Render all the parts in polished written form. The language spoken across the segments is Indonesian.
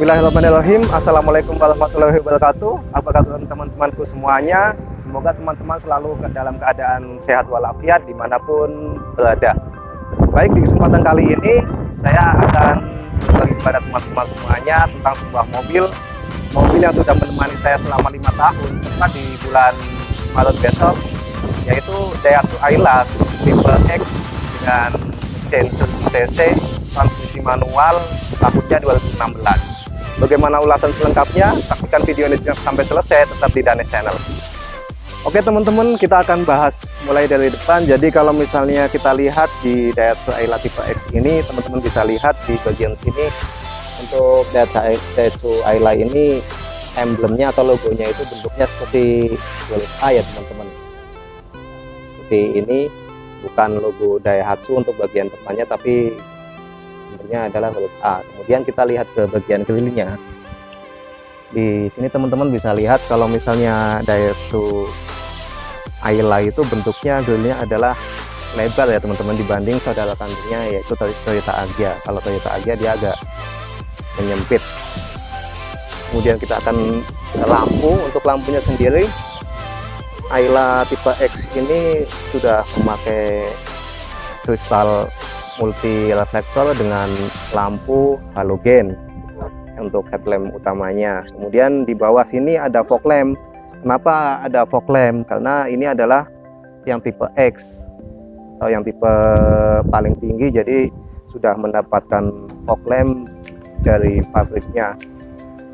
Bismillahirrahmanirrahim. Assalamualaikum warahmatullahi wabarakatuh. Apa kabar teman-temanku semuanya? Semoga teman-teman selalu dalam keadaan sehat walafiat dimanapun berada. Baik, di kesempatan kali ini saya akan berbagi kepada teman-teman semuanya tentang sebuah mobil yang sudah menemani saya selama 5 tahun, tepat di bulan Maret besok, yaitu Daihatsu Ayla tipe X dengan mesin 1000 cc, transmisi manual, tahunnya 2016. Bagaimana ulasan selengkapnya? Saksikan video ini sampai selesai, tetap di Danes Channel. Oke teman-teman, kita akan bahas mulai dari depan. Jadi kalau misalnya kita lihat di Daihatsu Ayla tipe X ini, teman-teman bisa lihat di bagian sini untuk Daihatsu Ayla ini emblemnya atau logonya itu bentuknya seperti huruf A ya teman-teman. Seperti ini, bukan logo Daihatsu untuk bagian depannya, tapi bentuknya adalah huruf A. Kemudian kita lihat ke bagian grillnya. Di sini teman-teman bisa lihat kalau misalnya Daihatsu Ayla itu bentuknya grillnya adalah lebar ya teman-teman, dibanding saudara kandungnya yaitu Toyota Agya. Kalau Toyota Agya dia agak menyempit. Kemudian kita akan lampu. Untuk lampunya sendiri, Ayla tipe X ini sudah memakai kristal multi reflektor dengan lampu halogen untuk headlamp utamanya. Kemudian di bawah sini ada fog lamp. Kenapa ada fog lamp? Karena ini adalah yang tipe X atau yang tipe paling tinggi, jadi sudah mendapatkan fog lamp dari pabriknya.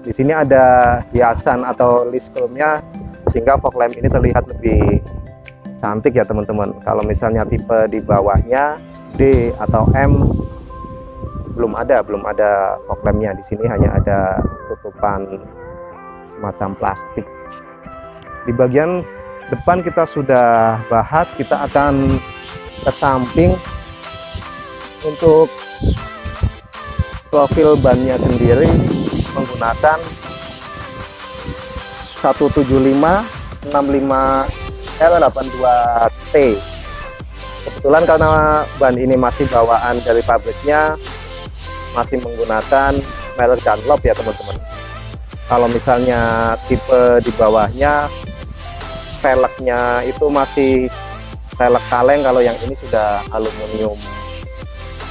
Di sini ada hiasan atau list chrome-nya sehingga fog lamp ini terlihat lebih cantik ya teman-teman. Kalau misalnya tipe di bawahnya D atau M belum ada fog lampnya. Di sini hanya ada tutupan semacam plastik. Di bagian depan kita sudah bahas, kita akan ke samping. Untuk profil bannya sendiri menggunakan 175/65 L82T. Kebetulan karena ban ini masih bawaan dari pabriknya, masih menggunakan merek Dunlop ya teman-teman. Kalau misalnya tipe di bawahnya, velgnya itu masih velg kaleng, kalau yang ini sudah aluminium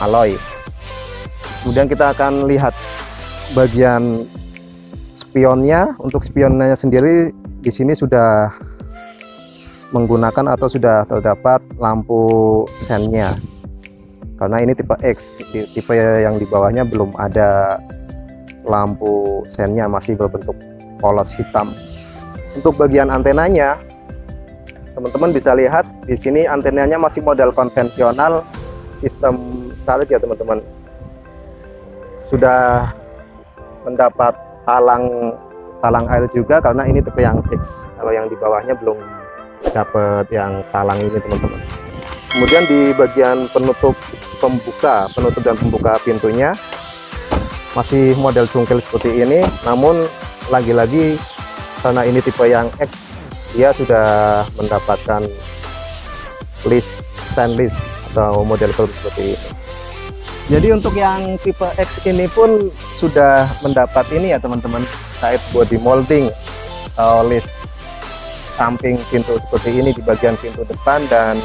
alloy. Kemudian kita akan lihat bagian spionnya. Untuk spionnya sendiri di sini sudah menggunakan atau sudah terdapat lampu sennya, karena ini tipe X. Tipe yang di bawahnya belum ada lampu sennya, masih berbentuk polos hitam. Untuk bagian antenanya, teman-teman bisa lihat di sini antenanya masih model konvensional, sistem tarik ya teman-teman. Sudah mendapat talang air juga, karena ini tipe yang X. Kalau yang di bawahnya belum dapat yang talang ini teman-teman. Kemudian di bagian penutup dan pembuka pintunya masih model cungkil seperti ini, namun lagi-lagi karena ini tipe yang X, dia sudah mendapatkan list stainless atau model curve seperti ini. Jadi untuk yang tipe X ini pun sudah mendapat ini ya teman-teman, side body molding atau list samping pintu seperti ini di bagian pintu depan dan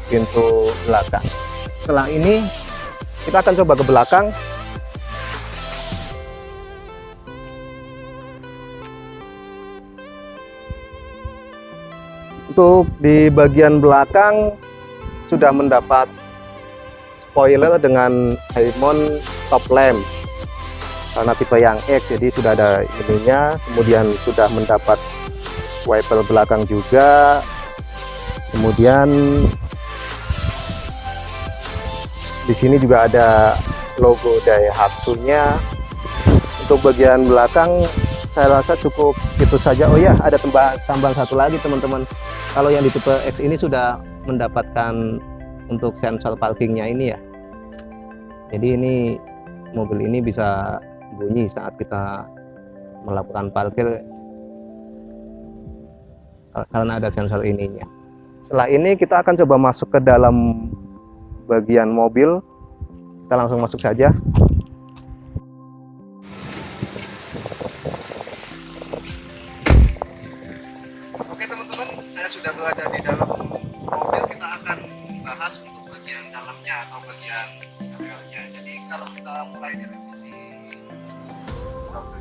pintu belakang. Setelah ini kita akan coba ke belakang. Untuk di bagian belakang sudah mendapat spoiler dengan diamond stop lamp karena tipe yang X, jadi sudah ada ininya. Kemudian sudah mendapat wiper belakang juga. Kemudian di sini juga ada logo Daihatsu-nya. Untuk bagian belakang saya rasa cukup itu saja. Oh ya, ada tambahan satu lagi teman-teman. Kalau yang di tipe X ini sudah mendapatkan untuk sensor parkingnya ini ya. Jadi ini mobil ini bisa bunyi saat kita melakukan parkir karena ada sensor ininya. Setelah ini kita akan coba masuk ke dalam bagian mobil. Kita langsung masuk saja. berada di dalam mobil, kita akan bahas untuk bagian dalamnya atau bagian interiornya. Jadi kalau kita mulai dari sisi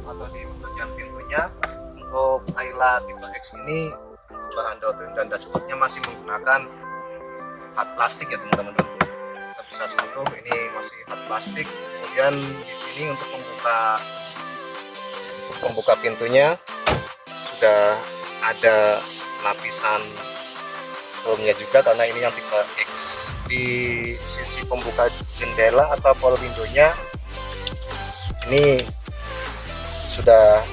atau di bagian pintunya, untuk Ayla tipe X ini untuk bahan downstream dan dashboardnya masih menggunakan hard plastik ya teman-teman. Kita bisa sentuh, ini masih hard plastik. Kemudian di sini untuk membuka pintunya sudah ada lapisan filmnya juga, karena ini yang tipe X. Di sisi pembuka jendela atau power window-nya ini sudah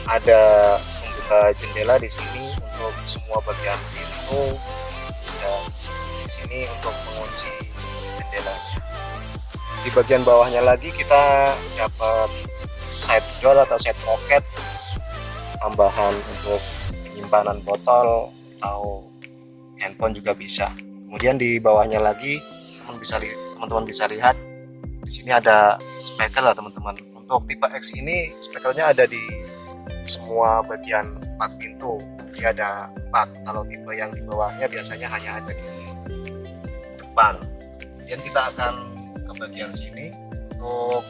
ada pembuka jendela di sini untuk semua bagian pintu, dan di sini untuk mengunci jendelanya. Di bagian bawahnya lagi kita dapat side door atau side pocket tambahan untuk penyimpanan botol atau handphone juga bisa. Kemudian di bawahnya lagi teman-teman bisa lihat di sini ada speaker lah teman-teman. Untuk tipe X ini speakernya ada di semua bagian 4 pintu, dia ada 4. Kalau tipe yang di bawahnya biasanya hanya ada di depan. Kemudian kita akan ke bagian sini. Untuk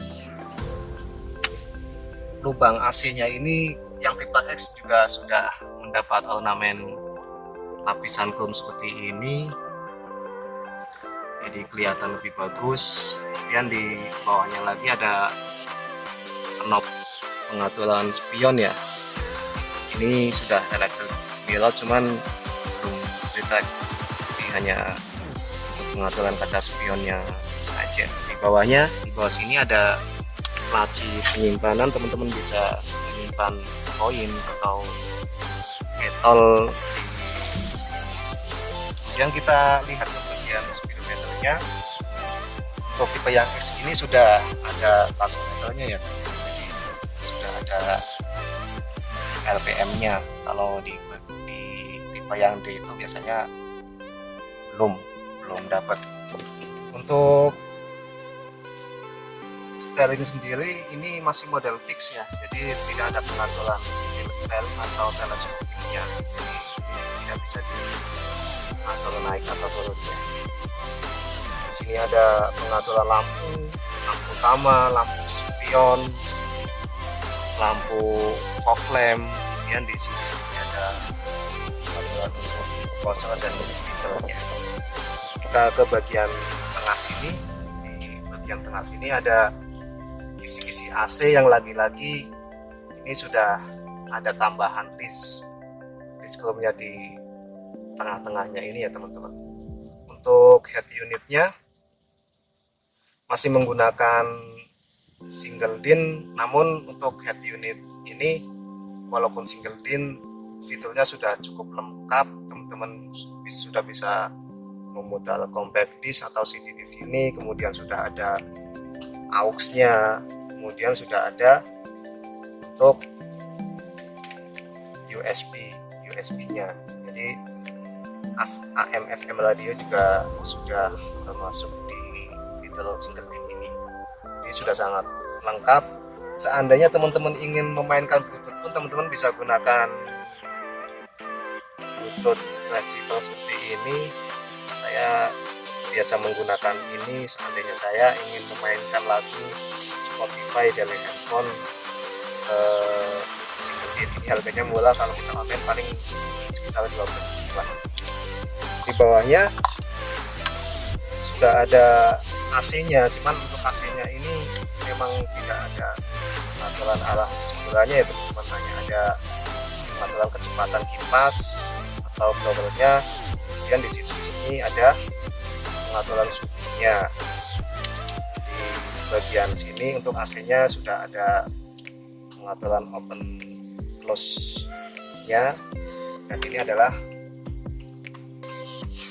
lubang AC-nya ini yang tipe X juga sudah mendapat ornamen lapisan chrome seperti ini, jadi kelihatan lebih bagus. Kemudian di bawahnya lagi ada knob pengaturan spion ya, ini sudah electric mirror cuman belum detect, jadi hanya untuk pengaturan kaca spionnya saja. Di bawah sini ada laci penyimpanan, teman-teman bisa menyimpan koin atau metol di sini. Kemudian kita lihat ke bagian speedometernya. Untuk tipe yang X ini sudah ada tachometernya ya, jadi sudah ada RPM-nya. Kalau di tipe yang D itu biasanya belum dapat. Untuk steering sendiri ini masih model fix ya, jadi tidak ada pengaturan wheel steering atau teleskopiknya, jadi tidak bisa diatur naik atau turunnya. Di sini ada pengaturan lampu utama, lampu spion, lampu fog lamp. Kemudian di sisi sini ada pengaturan untuk power dan fiturnya. Kita ke bagian tengah sini. Di bagian tengah sini ada kisi-kisi AC yang lagi-lagi ini sudah ada tambahan disk chrome-nya di tengah-tengahnya ini ya teman-teman. Untuk head unitnya masih menggunakan single din, namun untuk head unit ini walaupun single din fiturnya sudah cukup lengkap, teman-teman sudah bisa memutar compact disc atau CD di sini, kemudian sudah ada aux-nya, kemudian sudah ada untuk USB-nya. Jadi AM FM radio juga sudah termasuk di fitur single din ini. Jadi sudah sangat lengkap. Seandainya teman-teman ingin memainkan Bluetooth pun teman-teman bisa gunakan Bluetooth receiver seperti ini. Saya biasa menggunakan ini seandainya saya ingin memainkan lagu Spotify dari handphone. Single din ini harganya murah, kalau kita online paling sekitar 12 ribuan. Di bawahnya sudah ada AC-nya, cuman untuk AC-nya ini memang tidak ada pengaturan arah semburannya ya teman-teman, hanya ada pengaturan kecepatan kipas atau blowernya. Kemudian di sisi sini ada pengaturan suhunya. Di bagian sini untuk AC-nya sudah ada pengaturan open close nya, dan ini adalah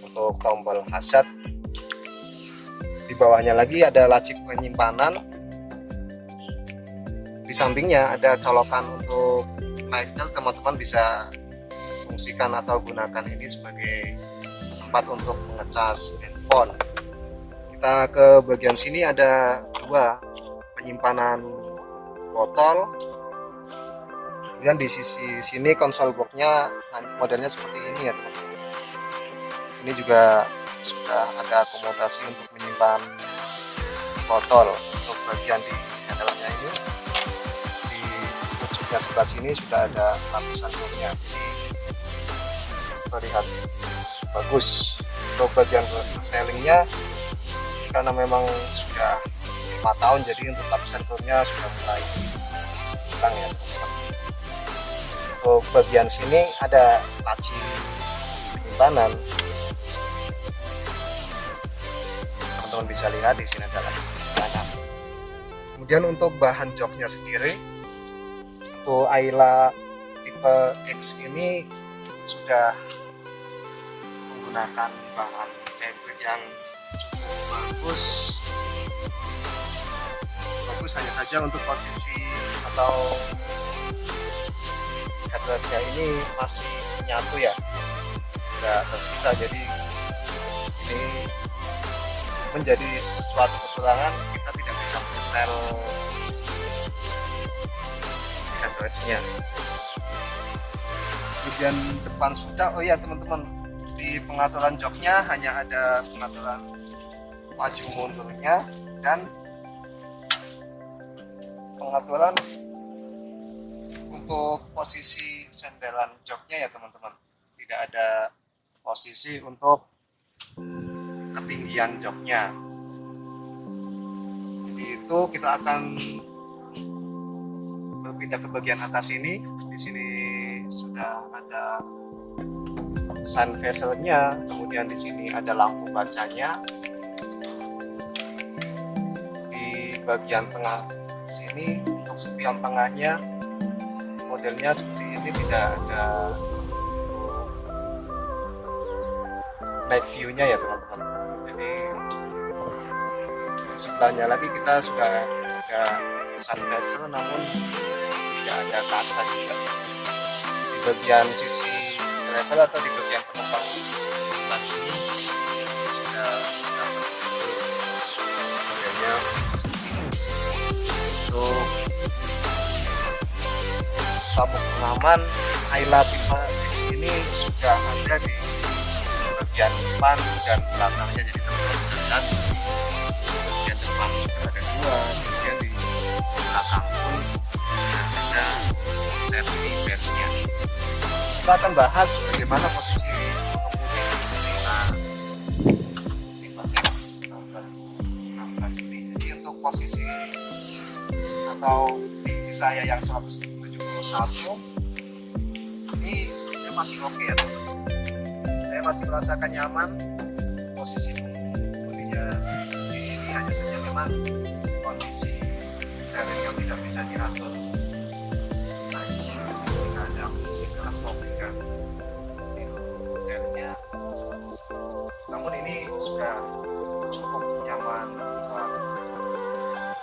untuk tombol hazard. Di bawahnya lagi ada laci penyimpanan, di sampingnya ada colokan untuk lighter, teman-teman bisa fungsikan atau gunakan ini sebagai tempat untuk mengecas handphone. Kita ke bagian sini ada dua penyimpanan botol, Kemudian di sisi sini konsol boxnya modelnya seperti ini ya teman-teman. Ini juga sudah ada akomodasi untuk menyimpan botol. Untuk bagian di dalamnya ini, di ujungnya sebelah sini sudah ada lapisan bomnya, jadi terlihat bagus. Untuk bagian styling-nya, karena memang sudah 5 tahun, jadi untuk lapisan filmnya sudah mulai hilang ya teman-teman. Untuk bagian sini ada laci penyimpanan, teman-teman bisa lihat di sini ada laci penyimpanan. Kemudian untuk bahan joknya sendiri, untuk Ayla tipe X ini sudah menggunakan bahan fabric yang cukup bagus, hanya saja untuk posisi atau headrestnya ini masih nyatu ya, nggak terpisah, jadi ini menjadi sesuatu kekurangan, kita tidak bisa menyetel headrestnya. Bagian depan sudah, oh ya teman-teman, di pengaturan joknya hanya ada pengaturan maju mundurnya dan pengaturan untuk posisi sendelan joknya ya teman-teman. Tidak ada posisi untuk ketinggian joknya. Jadi itu kita akan berpindah ke bagian atas ini. Di sini sudah ada sun bezelnya, kemudian di sini ada lampu bacanya. Di bagian tengah sini untuk spion tengahnya modelnya seperti ini, tidak ada night view-nya ya teman-teman. Jadi sebelahnya lagi kita sudah ada sun bezel, namun tidak ada kaca juga. Di bagian sisi driver atau di bagian penumpang sebelah sini sudah dapat modelnya seperti ini. Untuk sabuk pengaman Ayla tipe X ini sudah ada di bagian depan dan belakangnya, jadi teman-teman bisa lihat di bagian depan sudah ada 2, kemudian di belakang pun sudah ada safety belt-nya. Kita akan bahas bagaimana posisi pengemudi Ayla tipe X tahun 2016 ini. Jadi untuk posisi atau tinggi saya yang 171 ini sebenarnya masih oke ya teman-teman. Saya masih merasakan nyaman posisi pengemudinya seperti ini, hanya saja memang kondisi steril yang tidak bisa diatur. Nah ini jika ada musik keras kopi kan sterilnya, namun ini sudah cukup nyaman buat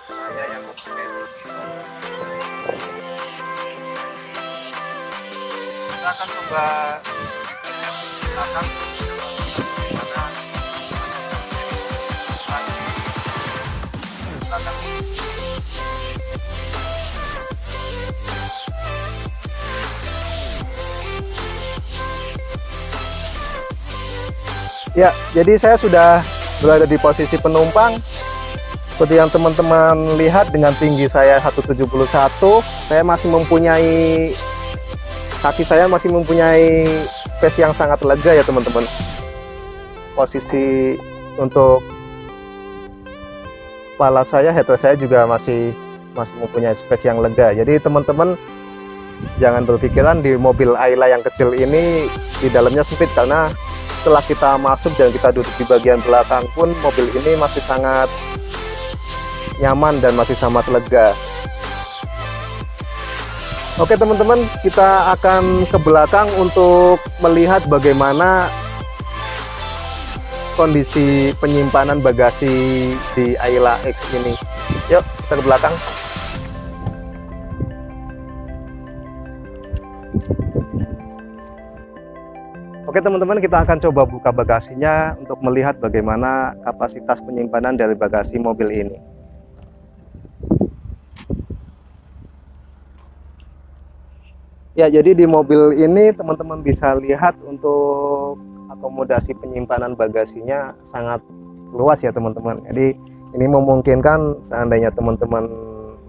saya yang mempunyai tinggi. Kita akan coba belakang bagaimana belakang ini. Ya, jadi saya sudah berada di posisi penumpang. Seperti yang teman-teman lihat, dengan tinggi saya 171, saya masih mempunyai, kaki saya masih mempunyai space yang sangat lega ya teman-teman. Posisi untuk kepala saya, headrest saya juga masih mempunyai space yang lega. Jadi teman-teman jangan berpikiran di mobil Ayla yang kecil ini di dalamnya sempit, karena setelah kita masuk dan kita duduk di bagian belakang pun mobil ini masih sangat nyaman dan masih sangat lega. Oke teman-teman, kita akan ke belakang untuk melihat bagaimana kondisi penyimpanan bagasi di Ayla X ini. Yuk kita ke belakang. Oke teman-teman, kita akan coba buka bagasinya untuk melihat bagaimana kapasitas penyimpanan dari bagasi mobil ini. Ya, jadi di mobil ini teman-teman bisa lihat untuk akomodasi penyimpanan bagasinya sangat luas ya teman-teman. Jadi ini memungkinkan seandainya teman-teman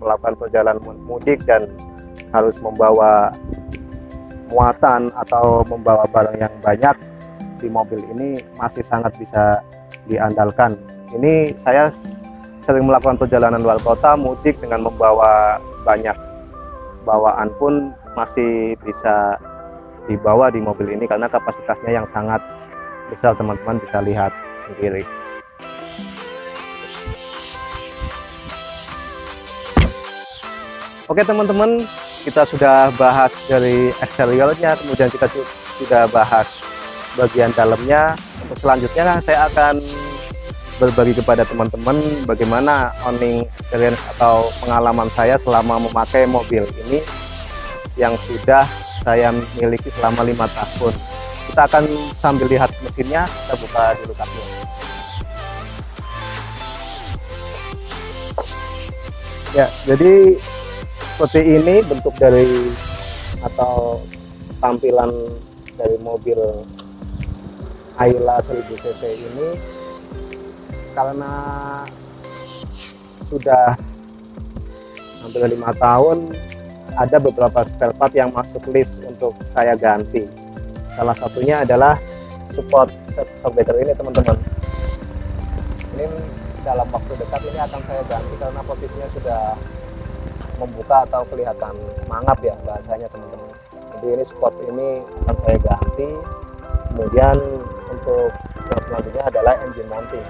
melakukan perjalanan mudik dan harus membawa muatan atau membawa barang yang banyak, di mobil ini masih sangat bisa diandalkan. Ini saya sering melakukan perjalanan luar kota mudik dengan membawa banyak bawaan pun masih bisa dibawa di mobil ini karena kapasitasnya yang sangat besar, teman-teman bisa lihat sendiri. Oke teman-teman, kita sudah bahas dari eksteriornya, kemudian kita sudah bahas bagian dalamnya. Untuk selanjutnya saya akan berbagi kepada teman-teman bagaimana owning experience atau pengalaman saya selama memakai mobil ini yang sudah saya miliki selama 5 tahun. Kita akan sambil lihat mesinnya, kita buka dulu kapnya. Ya, jadi seperti ini bentuk dari atau tampilan dari mobil Ayla 1000 cc ini. Karena sudah hampir 5 tahun, ada beberapa spare part yang masuk list untuk saya ganti. Salah satunya adalah support batter ini teman-teman. Ini dalam waktu dekat ini akan saya ganti karena posisinya sudah membuka atau kelihatan mangap ya bahasanya teman-teman. Jadi ini support ini akan saya ganti. Kemudian untuk yang selanjutnya adalah engine mounting.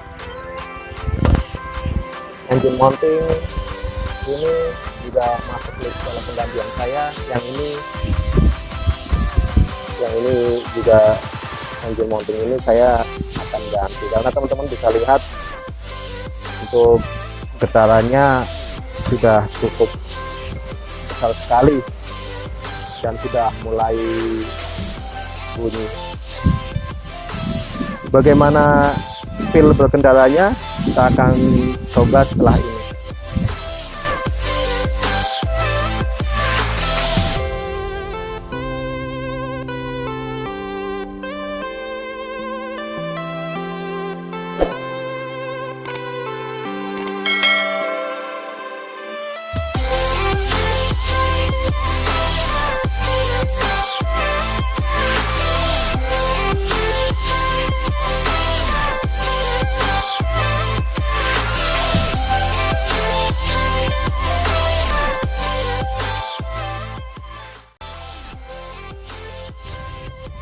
Engine mounting ini juga masuk list dalam penggantian saya. Yang ini juga engine mounting ini saya akan ganti karena teman-teman bisa lihat untuk getarannya sudah cukup besar sekali dan sudah mulai bunyi. Bagaimana feel berkendaranya kita akan coba setelah ini.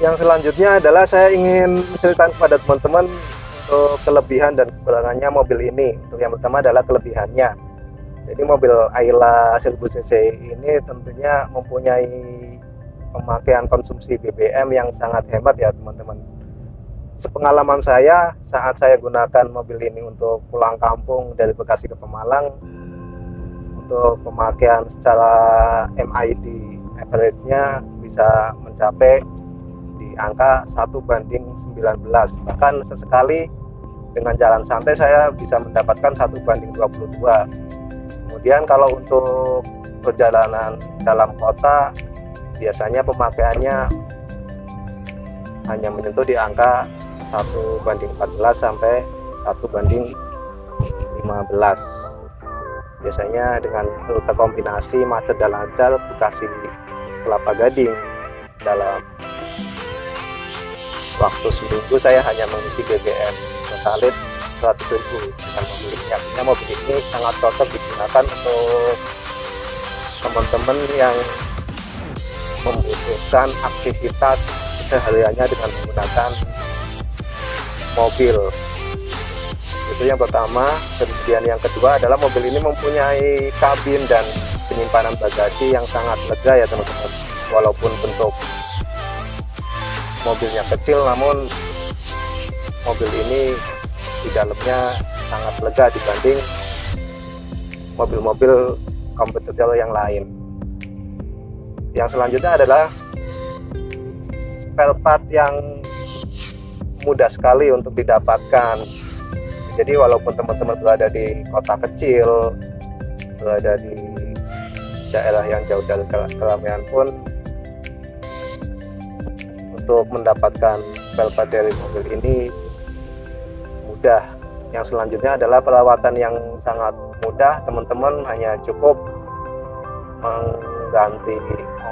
Yang selanjutnya adalah saya ingin menceritakan kepada teman-teman untuk kelebihan dan kekurangannya mobil ini. Untuk yang pertama adalah kelebihannya. Jadi mobil Ayla 1000 cc ini tentunya mempunyai pemakaian konsumsi BBM yang sangat hemat ya teman-teman. Sepengalaman saya saat saya gunakan mobil ini untuk pulang kampung dari Bekasi ke Pemalang, untuk pemakaian secara MID average-nya bisa mencapai angka 1/19, bahkan sesekali dengan jalan santai saya bisa mendapatkan 1/22. Kemudian kalau untuk perjalanan dalam kota biasanya pemakaiannya hanya menyentuh di angka 1/14 sampai 1/15. Biasanya dengan rute kombinasi macet dan lancar Bekasi Kelapa Gading dalam waktu seminggu saya hanya mengisi BBM totalit 100.000 dengan mobil ini. Artinya mobil ini sangat cocok digunakan untuk teman-teman yang membutuhkan aktivitas sehariannya dengan menggunakan mobil. Itu yang pertama. Kemudian yang kedua adalah mobil ini mempunyai kabin dan penyimpanan bagasi yang sangat lega ya teman-teman. Walaupun bentuk mobilnya kecil, namun mobil ini di dalamnya sangat lega dibanding mobil-mobil kompetitor yang lain. Yang selanjutnya adalah spare part yang mudah sekali untuk didapatkan. Jadi walaupun teman-teman berada di kota kecil, berada di daerah yang jauh dari keramaian pun, untuk mendapatkan spare part dari mobil ini mudah. Yang selanjutnya adalah perawatan yang sangat mudah, teman-teman hanya cukup mengganti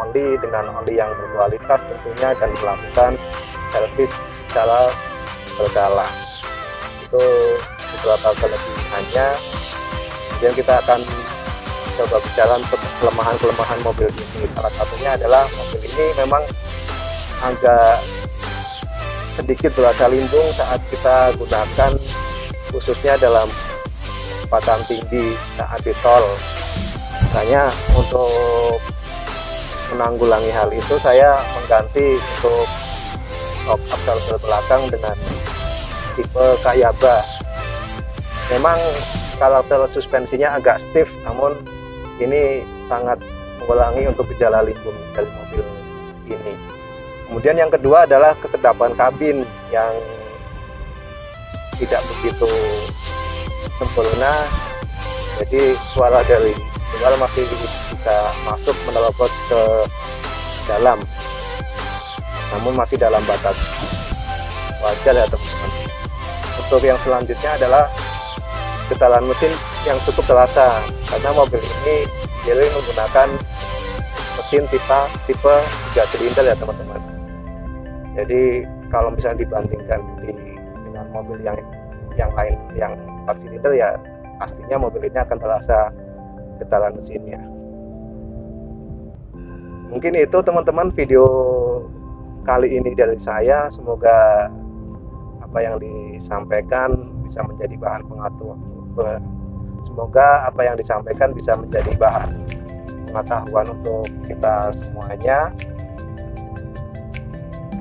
oli dengan oli yang berkualitas tentunya, dan melakukan servis secara berkala. Itu beberapa kelebihannya. Kemudian kita akan coba bicara untuk kelemahan-kelemahan mobil ini. Salah satunya adalah mobil ini memang agak sedikit berasa limbung saat kita gunakan, khususnya dalam kecepatan tinggi saat di tol. Makanya untuk menanggulangi hal itu, saya mengganti untuk shock absorber belakang dengan tipe Kayaba. Memang karakter suspensinya agak stiff, namun ini sangat mengurangi untuk gejala limbung dari mobil ini. Kemudian yang kedua adalah kekedapan kabin yang tidak begitu sempurna, jadi suara dari luar masih bisa masuk menerobos ke dalam, namun masih dalam batas wajar ya teman-teman. Untuk yang selanjutnya adalah getaran mesin yang cukup terasa, karena mobil ini sendiri menggunakan mesin tipe 3 silinder ya teman-teman. Jadi kalau misalnya dibandingkan dengan mobil yang lain yang 4 silinder, ya pastinya mobil ini akan terasa getaran mesinnya. Mungkin itu teman-teman video kali ini dari saya. Semoga apa yang disampaikan bisa menjadi bahan Semoga apa yang disampaikan bisa menjadi bahan pengetahuan untuk kita semuanya.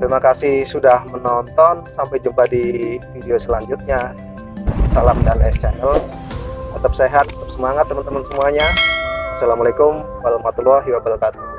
Terima kasih sudah menonton. Sampai jumpa di video selanjutnya. Salam dan S Channel. Tetap sehat, tetap semangat teman-teman semuanya. Assalamualaikum warahmatullahi wabarakatuh.